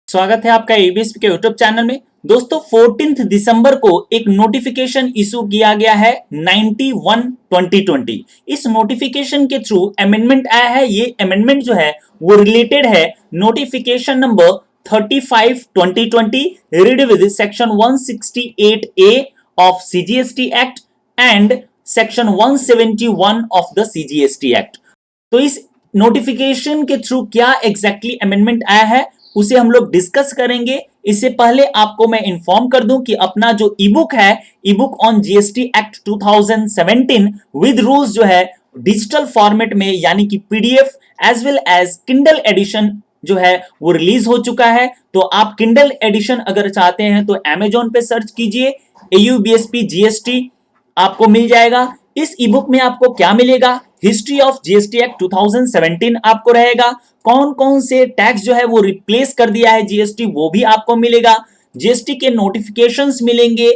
स्वागत है आपका एबीएसपी के यूट्यूब चैनल में। दोस्तों 14 दिसंबर को एक नोटिफिकेशन इशू किया गया है 91/2020। इस नोटिफिकेशन के थ्रू अमेंडमेंट आया है। ये अमेंडमेंट जो है वो रिलेटेड है notification number 35/2020 read with section 168A of CGST act and section 171 of the CGST act. तो इस नोटिफिकेशन के थ्रू क्या एग्जैक्टली अमेंडमेंट आया है उसे हम लोग डिस्कस करेंगे। इससे पहले आपको मैं इंफॉर्म कर दूं कि अपना जो ईबुक है, ebook on GST act 2017 with rules जो है डिजिटल फॉर्मेट में यानी कि PDF as well as Kindle edition जो है वो रिलीज हो चुका है। तो आप किंडल एडिशन अगर चाहते हैं तो अमेजोन पे सर्च कीजिए एयूबीएसपी जीएसटी, आपको मिल जाएगा। इस ईबुक में आपको क्या मिलेगा, हिस्ट्री ऑफ जीएसटी एक्ट 2017 आपको रहेगा, कौन कौन से टैक्स जो है वो रिप्लेस कर दिया है जीएसटी वो भी आपको मिलेगा, जीएसटी के नोटिफिकेशंस मिलेंगे,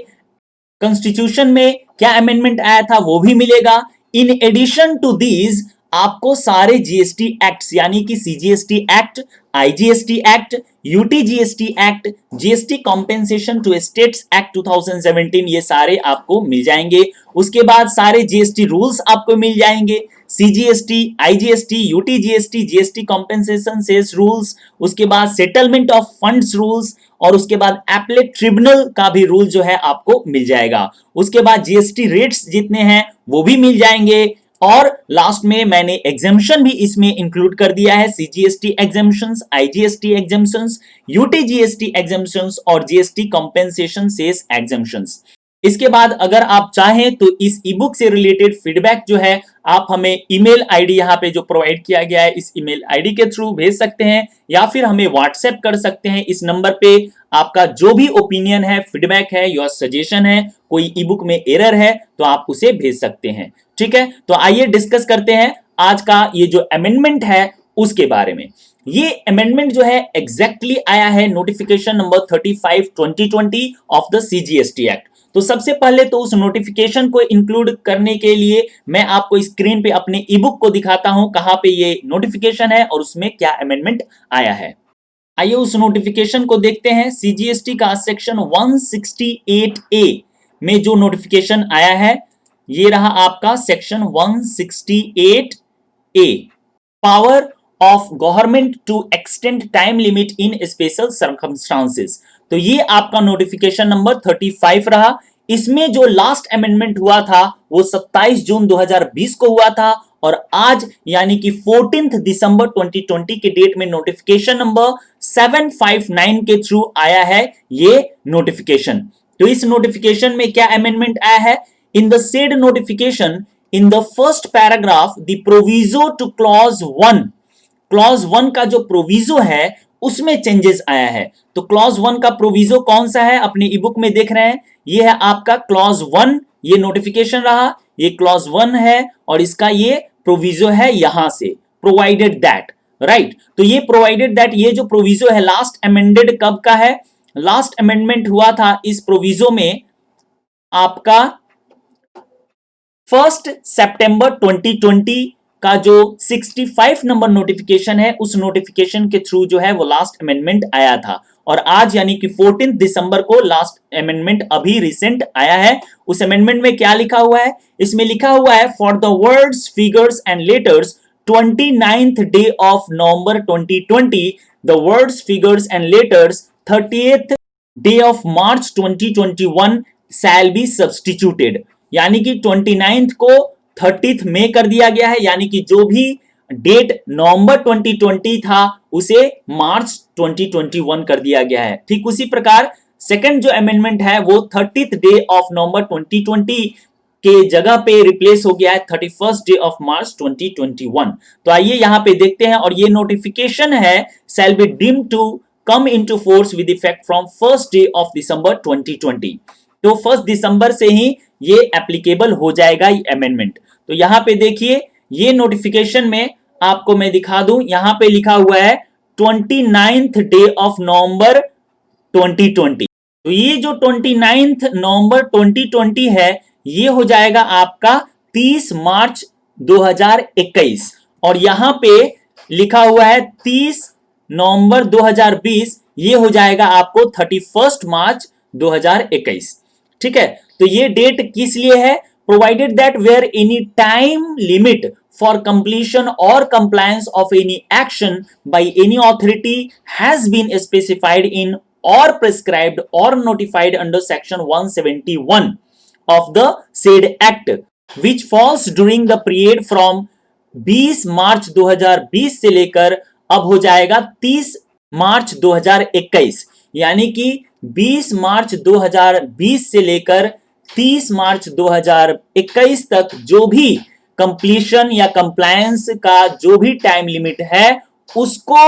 कॉन्स्टिट्यूशन में क्या अमेंडमेंट आया था वो भी मिलेगा। इन एडिशन टू दीज आपको सारे जीएसटी एक्ट्स यानी कि CGST act, IGST act, UTGST act, GST compensation to states act 2017 ये सारे आपको मिल जाएंगे। उसके बाद सारे जीएसटी रूल्स आपको मिल जाएंगे, CGST, IGST, UTGST, GST compensation cess rules, उसके बाद सेटलमेंट ऑफ फंड्स रूल्स और उसके बाद एपलेट ट्रिब्यूनल का भी रूल जो है आपको मिल जाएगा। उसके बाद जीएसटी रेट्स जितने हैं वो भी मिल जाएंगे और लास्ट में मैंने एग्जेम्पशन भी इसमें इंक्लूड कर दिया है, CGST exemptions, IGST exemptions, UTGST exemptions और जीएसटी कॉम्पेंसेशन सेस एग्जेम्पशंस। इसके बाद अगर आप चाहें तो इस ईबुक से रिलेटेड फीडबैक जो है आप हमें ईमेल आईडी यहाँ पे जो प्रोवाइड किया गया है इस ईमेल आईडी के थ्रू भेज सकते हैं या फिर हमें व्हाट्सएप कर सकते हैं इस नंबर पे। आपका जो भी ओपिनियन है, फीडबैक है या सजेशन है, कोई ईबुक में एरर है तो आप उसे भेज सकते हैं। ठीक है, तो आइए डिस्कस करते हैं आज का ये जो अमेंडमेंट है उसके बारे में। ये अमेंडमेंट जो है एग्जैक्टली आया है notification number 35/2020 of the CGST act. तो सबसे पहले तो उस नोटिफिकेशन को इंक्लूड करने के लिए मैं आपको स्क्रीन पे अपने ईबुक को दिखाता हूं कहां पे ये नोटिफिकेशन है और उसमें क्या अमेंडमेंट आया है। आइए उस नोटिफिकेशन को देखते हैं। सीजीएसटी का सेक्शन 168A में जो नोटिफिकेशन आया है ये रहा आपका section 168A, power of government to extend time limit in special circumstances. तो ये आपका नोटिफिकेशन नंबर 35 रहा। इसमें जो लास्ट अमेंडमेंट हुआ था वो 27 जून 2020 को हुआ था और आज यानी कि 14 दिसंबर 2020 के डेट में नोटिफिकेशन नंबर 759 के थ्रू आया है ये नोटिफिकेशन। तो इस नोटिफिकेशन में क्या अमेंडमेंट आया है, in the said notification in the first paragraph the proviso two clause 1 का जो प्रोविजो है उसमें चेंजेस आया है। तो क्लॉज 1 का प्रोविजो कौन सा है, अपने ईबुक में देख रहे हैं, ये है आपका क्लॉज 1। ये नोटिफिकेशन रहा, ये क्लॉज 1 है और इसका ये प्रोविजो है यहां से प्रोवाइडेड दैट, राइट। तो ये प्रोवाइडेड दैट ये जो प्रोविजो है लास्ट अमेंडेड कब का है, लास्ट अमेंडमेंट हुआ था इस प्रोविजो में आपका 1 सितंबर 2020 का जो 65 नंबर नोटिफिकेशन है उस नोटिफिकेशन के थ्रू जो है वो लास्ट अमेंडमेंट आया था और आज यानी कि 14 दिसंबर को लास्ट अमेंडमेंट अभी रिसेंट आया है। उस अमेंडमेंट में क्या लिखा हुआ है, इसमें लिखा हुआ है for the words, figures and letters 29th day of November 2020 the words, figures and letters 30th day of March 2021 shall be substituted. यानी कि 29th को 30th में कर दिया गया है, यानी कि जो भी डेट नवंबर 2020 था उसे मार्च 2021 कर दिया गया है। ठीक उसी प्रकार सेकंड जो अमेंडमेंट है वो 30th डे ऑफ नवंबर 2020 के जगह पे रिप्लेस हो गया है 31st डे ऑफ मार्च 2021। तो आइए यहां पे देखते हैं और ये नोटिफिकेशन है shall be deemed to come into force with effect from 1st day of December 2020। तो 1 दिसंबर से ही ये एप्लीकेबल हो जाएगा ये अमेंडमेंट। तो यहां पे देखिए ये नोटिफिकेशन में आपको मैं दिखा दूं, यहां पे लिखा हुआ है 29th डे ऑफ नवंबर 2020। तो ये जो 29th नवंबर 2020 है ये हो जाएगा आपका 30 मार्च 2021 और यहां पे लिखा हुआ है 30 नवंबर 2020, ये हो जाएगा आपको 31 मार्च 2021। ठीक है, तो ये डेट किस लिए है? Provided that where any time limit for completion or compliance of any action by any authority has been specified in or prescribed or notified under section 171 of the said act which falls during the period from 20 मार्च 2020 से लेकर अब हो जाएगा 30 मार्च 2021, यानी कि 20 मार्च 2020 से लेकर 30 मार्च 2021 तक जो भी कंप्लीशन या कंप्लायंस का जो भी टाइम लिमिट है उसको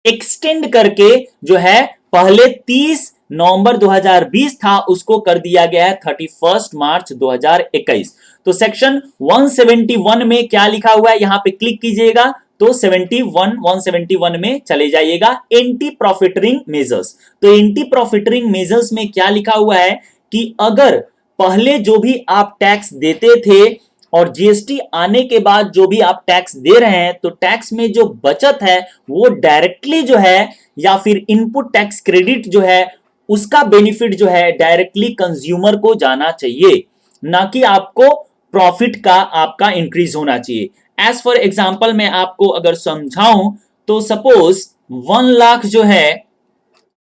एक्सटेंड करके जो है पहले 30 नवंबर 2020 था उसको कर दिया गया है 31 मार्च 2021। तो सेक्शन 171 में क्या लिखा हुआ है यहां पे क्लिक कीजिएगा तो 171 में चले जाइएगा, एंटी प्रॉफिटरिंग मेजर्स। तो एंटी प्रॉफिटरिंग मेजर्स में क्या लिखा हुआ है कि अगर पहले जो भी आप टैक्स देते थे और जीएसटी आने के बाद जो भी आप टैक्स दे रहे हैं तो टैक्स में जो बचत है वो डायरेक्टली जो है या फिर इनपुट टैक्स क्रेडिट जो है उसका बेनिफिट जो है डायरेक्टली कंज्यूमर को जाना चाहिए, ना कि आपको प्रॉफिट का आपका इंक्रीज होना चाहिए। एज फॉर एग्जांपल मैं आपको अगर समझाऊं तो सपोज 1 लाख जो है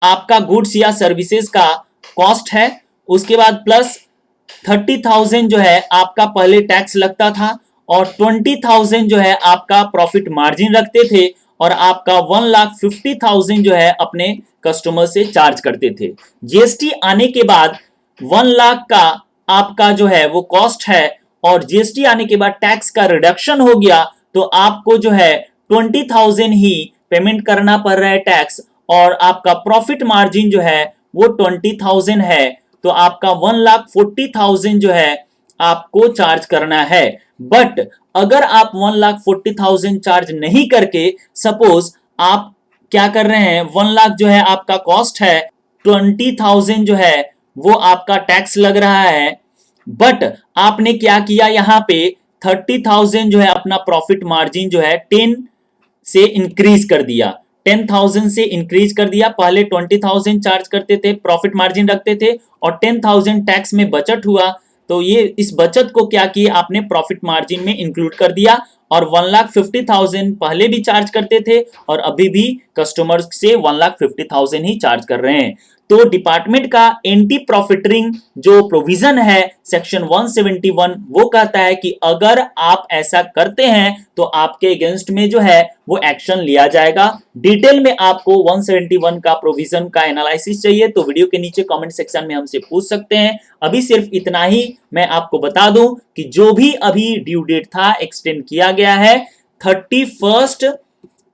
आपका गुड्स या सर्विसेज का कॉस्ट है, उसके बाद प्लस 30,000 जो है आपका पहले टैक्स लगता था और 20,000 जो है आपका प्रॉफिट मार्जिन रखते थे और आपका 1,50,000 जो है अपने कस्टमर से चार्ज करते थे। जीएसटी आने के बाद 1 लाख का आपका जो है वो कॉस्ट है और जीएसटी आने के बाद टैक्स का रिडक्शन हो गया तो आपको जो है 20,000 ही पेमेंट करना पड़ रहा है टैक्स और आपका प्रॉफिट मार्जिन जो है वो 20,000 है तो आपका 1,40,000 जो है आपको चार्ज करना है। बट अगर आप 1,40,000 चार्ज नहीं करके सपोज आप क्या कर रहे हैं 1 लाख जो है आपका कॉस्ट है, 20,000 जो है वो आपका टैक्स लग रहा है, बट आपने क्या किया यहां पे 30,000 जो है अपना प्रॉफिट मार्जिन जो है 10 से इंक्रीज कर दिया, 10,000 से इंक्रीज कर दिया। पहले 20,000 चार्ज करते थे, प्रॉफिट मार्जिन रखते थे और 10,000 टैक्स में बचत हुआ तो ये इस बचत को क्या किया आपने प्रॉफिट मार्जिन में इंक्लूड कर दिया और 1,50,000 पहले भी चार्ज करते थे और अभी भी कस्टमर्स से 1,50,000 ही चार्ज कर रहे हैं। तो डिपार्टमेंट का एंटी प्रॉफिटरिंग जो प्रोविजन है सेक्शन 171 वो कहता है कि अगर आप ऐसा करते हैं तो आपके अगेंस्ट में जो है वो एक्शन लिया जाएगा। डिटेल में आपको 171 का प्रोविजन का एनालिसिस चाहिए तो वीडियो के नीचे कमेंट सेक्शन में हमसे पूछ सकते हैं। अभी सिर्फ इतना ही मैं आपको बता दूं कि जो भी अभी ड्यू डेट था एक्सटेंड किया गया है 31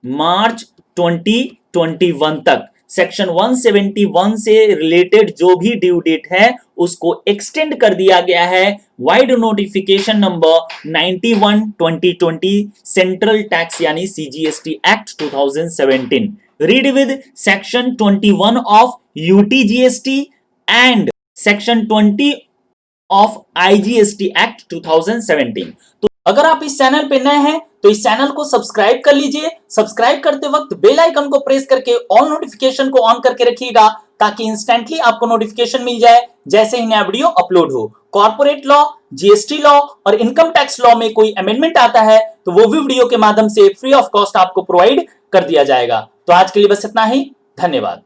मार्च 2021 तक। सेक्शन 171 से रिलेटेड जो भी ड्यू डेट है उसको एक्सटेंड कर दिया गया है vide notification number 91/2020 central tax यानी CGST act 2017 read with section 21 of UTGST and section 20 of IGST act 2017। तो अगर आप इस चैनल पे नए हैं तो इस चैनल को सब्सक्राइब कर लीजिए। सब्सक्राइब करते वक्त बेल आइकन को प्रेस करके ऑल नोटिफिकेशन को ऑन करके रखिएगा ताकि इंस्टेंटली आपको नोटिफिकेशन मिल जाए जैसे ही नया वीडियो अपलोड हो। कॉर्पोरेट लॉ, जीएसटी लॉ और इनकम टैक्स लॉ में कोई अमेंडमेंट आता है तो वो भी वीडियो के माध्यम से फ्री ऑफ कॉस्ट आपको प्रोवाइड कर दिया जाएगा। तो आज के लिए बस इतना ही, धन्यवाद।